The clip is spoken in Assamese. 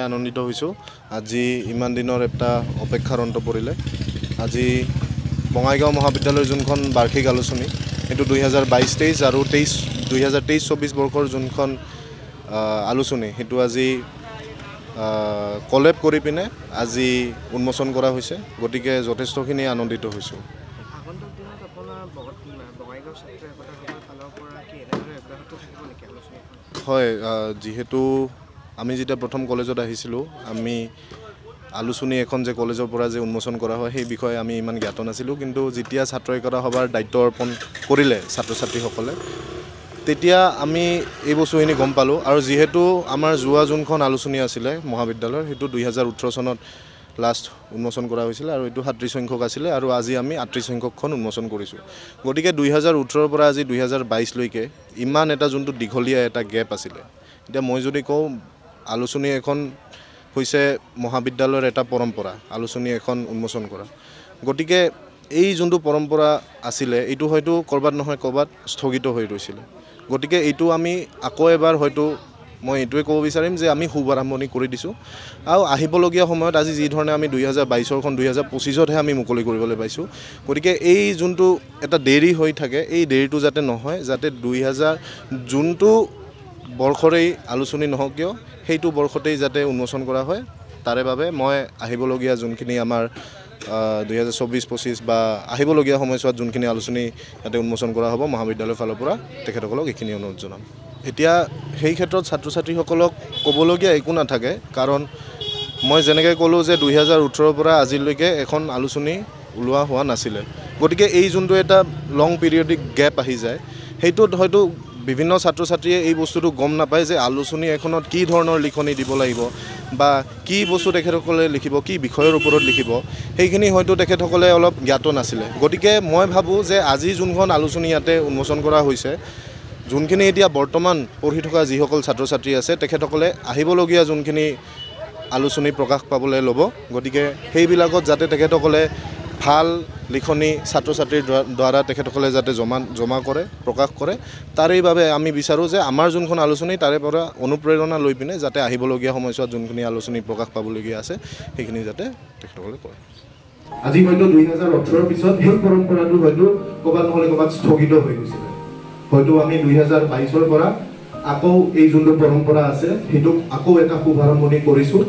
আনন্দিত হৈছোঁ আজি ইমান দিনৰ এটা অপেক্ষাৰ অন্ত পৰিলে আজি বঙাইগাঁও মহাবিদ্যালয়ৰ যোনখন বাৰ্ষিক আলোচনী এইটো 2022-23 আৰু 2023-24 বৰ্ষৰ যোনখন আলোচনী সেইটো আজি কলেব কৰি পিনে আজি উন্মোচন কৰা হৈছে গতিকে যথেষ্টখিনি আনন্দিত হৈছোঁ হয় যেহেতু আমি যেতিয়া প্ৰথম কলেজত আহিছিলোঁ আমি আলোচনী এখন যে কলেজৰ পৰা যে উন্মোচন কৰা হয় সেই বিষয়ে আমি ইমান জ্ঞাত নাছিলোঁ কিন্তু যেতিয়া ছাত্ৰ একতা সভাৰ দায়িত্ব অৰ্পণ কৰিলে ছাত্ৰ ছাত্ৰীসকলে তেতিয়া আমি এই বস্তুখিনি গম পালোঁ আৰু যেহেতু আমাৰ যোৱা যোনখন আলোচনী আছিলে মহাবিদ্যালয়ৰ সেইটো 2018 চনত লাষ্ট উন্মোচন কৰা হৈছিলে আৰু এইটো 37 সংখ্যক আছিলে আৰু আজি আমি 38 সংখ্যকখন উন্মোচন কৰিছোঁ গতিকে 2018 পৰা আজি 2022 লৈকে ইমান এটা যোনটো দীঘলীয়া এটা গেপ আছিলে এতিয়া মই যদি কওঁ আলোচনী এখন হৈছে মহাবিদ্যালয়ৰ এটা পৰম্পৰা আলোচনী এখন উন্মোচন কৰা গতিকে এই যোনটো পৰম্পৰা আছিলে এইটো হয়তো কৰবাত নহয় কৰবাত স্থগিত হৈ ৰৈছিলে গতিকে এইটো আমি আকৌ এবাৰ হয়তো মই এইটোৱে ক'ব বিচাৰিম যে আমি শুভাৰম্ভণি কৰি দিছোঁ আৰু আহিবলগীয়া সময়ত আজি যি ধৰণে আমি 2022খন 2025তহে আমি মুকলি কৰিবলৈ পাইছোঁ গতিকে এই যোনটো এটা দেৰি হৈ থাকে এই দেৰিটো যাতে নহয় যাতে 2000 যোনটো বৰ্ষৰেই আলোচনী নহওক কিয় সেইটো বৰ্ষতেই যাতে উন্মোচন কৰা হয় তাৰে বাবে মই আহিবলগীয়া যোনখিনি আমাৰ 2024-25 বা আহিবলগীয়া সময়ছোৱাত যোনখিনি আলোচনী ইয়াতে উন্মোচন কৰা হ'ব মহাবিদ্যালয়ৰ ফালৰ পৰা তেখেতসকলক এইখিনি অনুৰোধ জনাম এতিয়া সেই ক্ষেত্ৰত ছাত্ৰ ছাত্ৰীসকলক ক'বলগীয়া একো নাথাকে কাৰণ মই যেনেকৈ ক'লোঁ যে 2018 পৰা আজিলৈকে এখন আলোচনী ওলোৱা হোৱা নাছিলে গতিকে এই যোনটো এটা লং পিৰিয়ডিক গেপ আহি যায় সেইটোত হয়তো বিভিন্ন ছাত্ৰ ছাত্ৰীয়ে এই বস্তুটো গম নাপায় যে আলোচনী এখনত কি ধৰণৰ লিখনি দিব লাগিব বা কি বস্তু তেখেতসকলে লিখিব কি বিষয়ৰ ওপৰত লিখিব সেইখিনি হয়তো তেখেতসকলে অলপ জ্ঞাত নাছিলে গতিকে মই ভাবোঁ যে আজি যোনখন আলোচনী ইয়াতে উন্মোচন কৰা হৈছে যোনখিনি এতিয়া বৰ্তমান পঢ়ি থকা যিসকল ছাত্ৰ ছাত্ৰী আছে তেখেতসকলে আহিবলগীয়া যোনখিনি আলোচনী প্ৰকাশ পাবলৈ ল'ব গতিকে সেইবিলাকত যাতে তেখেতসকলে ভাল লিখনি ছাত্ৰ ছাত্ৰীৰ দ্বাৰা তেখেতসকলে যাতে জমা কৰে প্ৰকাশ কৰে তাৰেই বাবে আমি বিচাৰোঁ যে আমাৰ যোনখন আলোচনী তাৰে পৰা অনুপ্ৰেৰণা লৈ পিনে যাতে আহিবলগীয়া সময়ছোৱাত যোনখিনি আলোচনী প্ৰকাশ পাবলগীয়া আছে সেইখিনি যাতে তেখেতসকলে কৰে আজি হয়তো 2018 পিছত সেই পৰম্পৰাটো হয়তো ক'ৰবাত নহ'লে ক'ৰবাত স্থগিত হৈ গৈছিলে হয়তো আমি 2022 পৰা আকৌ এই যোনটো পৰম্পৰা আছে সেইটোক আকৌ এটা শুভাৰম্ভণি কৰিছোঁ